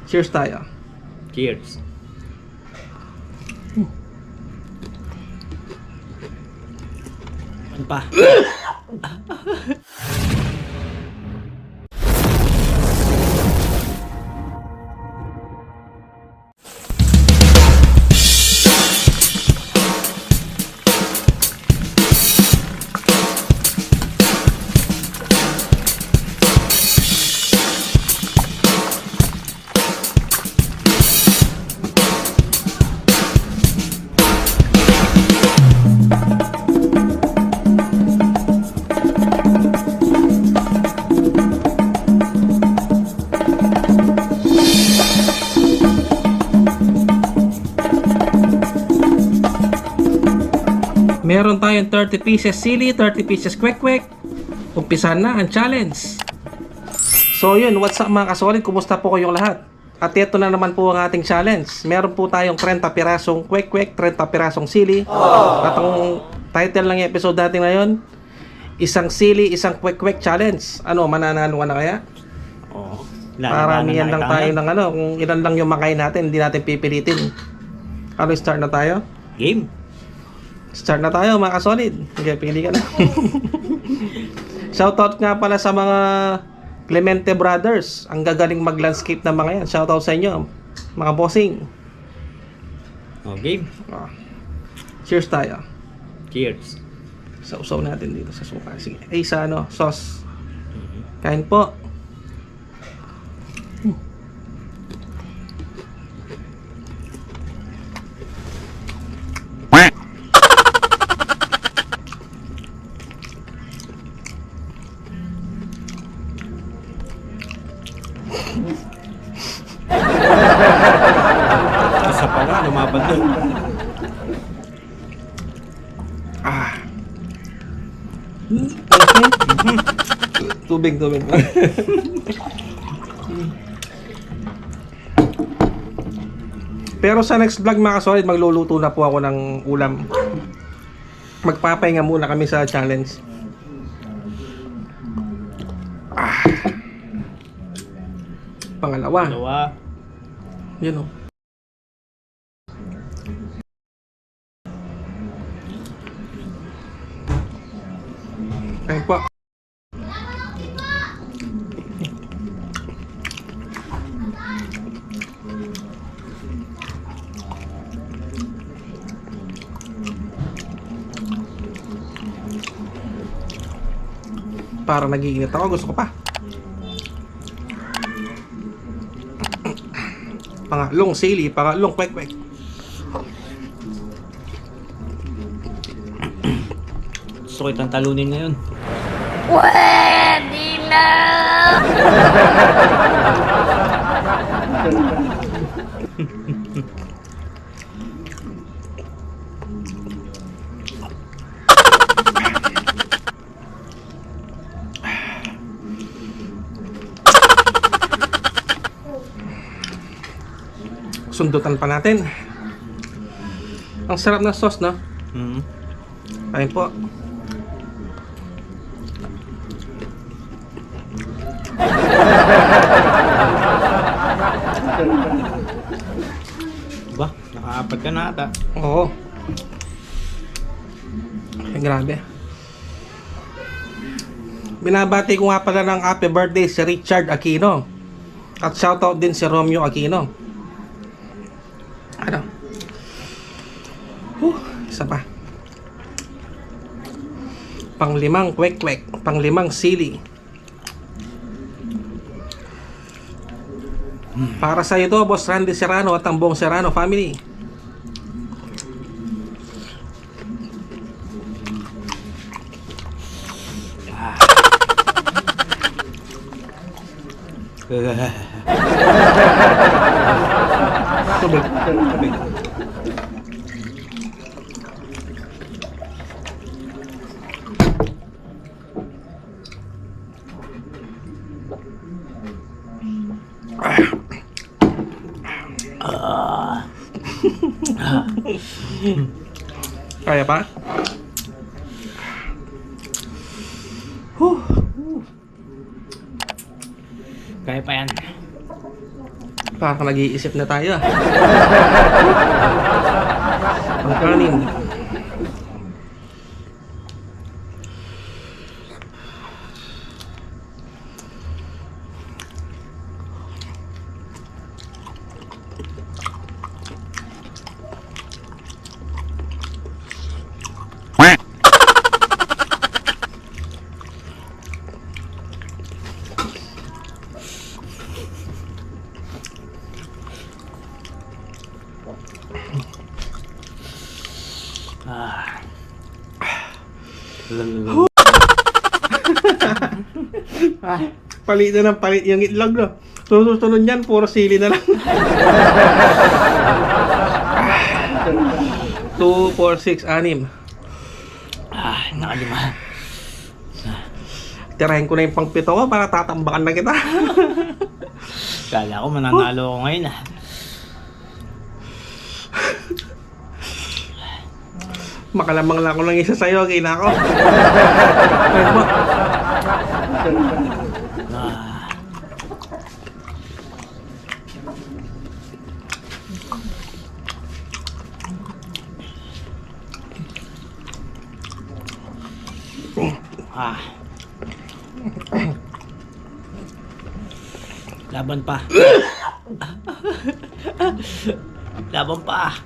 Cheers tayo. Cheers. Ano pa? Meron tayong 30 pieces sili, 30 pieces kwek-kwek. Umpisahan na ang challenge. So yun, what's up mga kasolid? Kumusta po kayong lahat? At ito na naman po ang ating challenge. Meron po tayong 30 pirasong kwek-kwek, 30 pirasong sili. At ang title ng episode natin ngayon, isang sili, isang kwek-kwek challenge. Ano, mananalo ka na kaya? Oo. Paramihan lang tayo ng ano, kung ilan lang yung makain natin, hindi natin pipilitin. Ano, start na tayo? Game. Start na tayo mga kasolid. Okay, pili ka na. Shoutout nga pala sa mga Clemente Brothers. Ang gagaling mag-landscape na mga yan. Shoutout sa inyo, mga bossing. Oh, game. Cheers tayo. Cheers. Sausaw natin dito sa suka. Sige. Ay, sa ano, sauce. Kain po. Isa pala, lumaban doon. Tubig. Pero sa next vlog mga kasolid, magluluto na po ako ng ulam. Magpapahinga muna kami sa challenge. Pangalawa. Dalawa. Yun o. Kain po. Parang nag-iinit ako. Gusto ko pa. Pangatlong sili, pangatlong kwek-kwek. Gusto ko itang talunin ngayon. Pwede na! Sundutan pa natin. Ang sarap ng sauce, no? Kain po. Ba, nakaapat ka na ata. Oo. Ay, grabe. Binabati ko nga pala ng happy birthday si Richard Aquino. At shoutout din si Romeo Aquino. Ano? Isa pa. Panglimang kwek-kwek, panglimang sili. Para sa ito, Boss Randy Serrano at ang buong Serrano family. Tubig. Kaya pa? Kaya pa yan. Parang nag-iisip na tayo. Ang kanin. Ah. Palit na ng palit yung itlog, no? Susunod yan, puro sili na lang. 2, 4, 6, 6. Nakalima. Tirahin ko na yung pang-pito ko para tatambakan na kita. Kala ko mananalo ako ngayon Makalamang lang ko lang isa sa'yo, gina ko. Laban pa. Laban pa.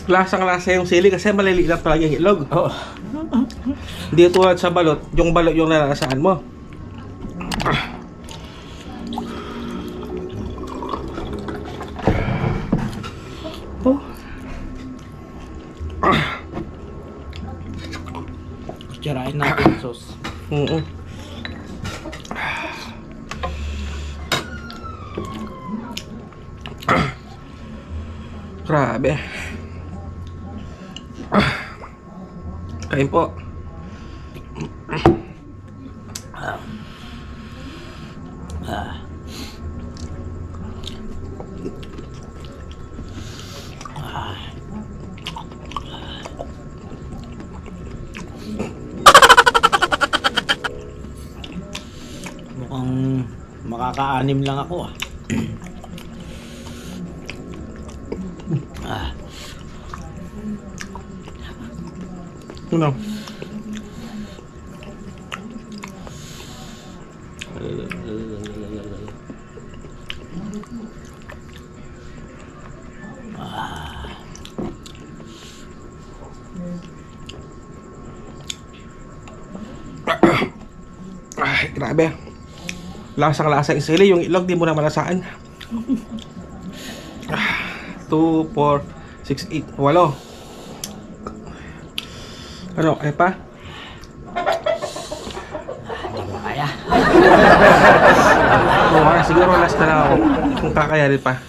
Lasang-lasa yung sili kasi maliliit lang talaga yung itlog. Oh. Hindi tulad sa balot, yung balot yung nalasaan mo. Oh. Tirahin natin yung sauce. Grabe. Kain po. Mukhang makaka-anim lang ako Ano? Ay, grabe. Lasang-lasa yung sili, yung itlog di mo na malasaan. 2, 4, 6, 8, 8. Ano, kaya pa? Hindi ko kaya. Oo, siguro last na lang ako. Kung kakayanin pa.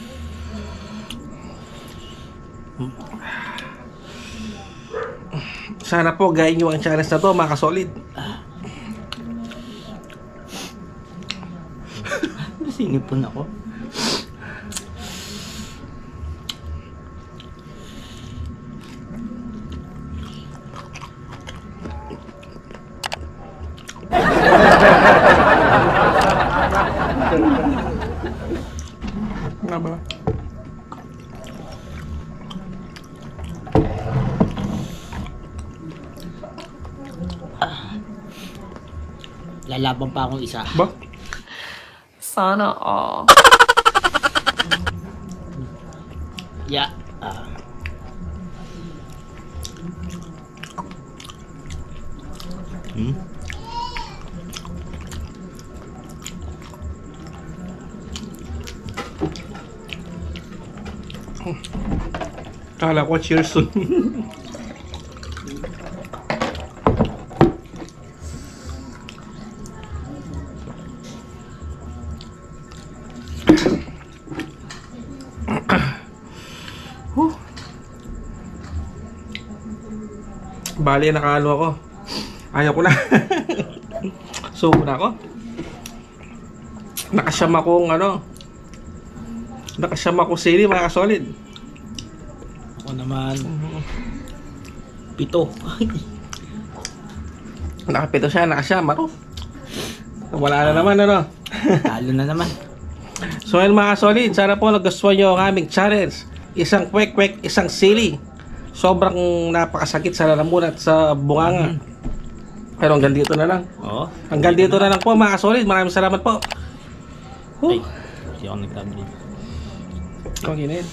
Sana po gayin nyo ang challenge na to, mga kasolid. Sinipon ako. Nga ba? Lalaban pa akong isa. Ba? Sana all. Yeah. Kala ko cheers soon. Bali, nakaano ako. Ayaw ko na. Subo na ako. Nakasyam akong sili mga kasolid. Ako naman. 7. Nakapito siya, nakasyam ako. Wala na naman Talo na naman. So yun mga kasolid, sana po nagustuhan nyo ang aming challenge. Isang kwek-kwek, isang sili. Sobrang napakasakit sa lalamunan at sa bunganga. Pero hanggang dito na lang. Oo. Hanggang dito na lang po mga kasolid. Maraming salamat po. Ay, hindi ako nagtabli. Okay na yun.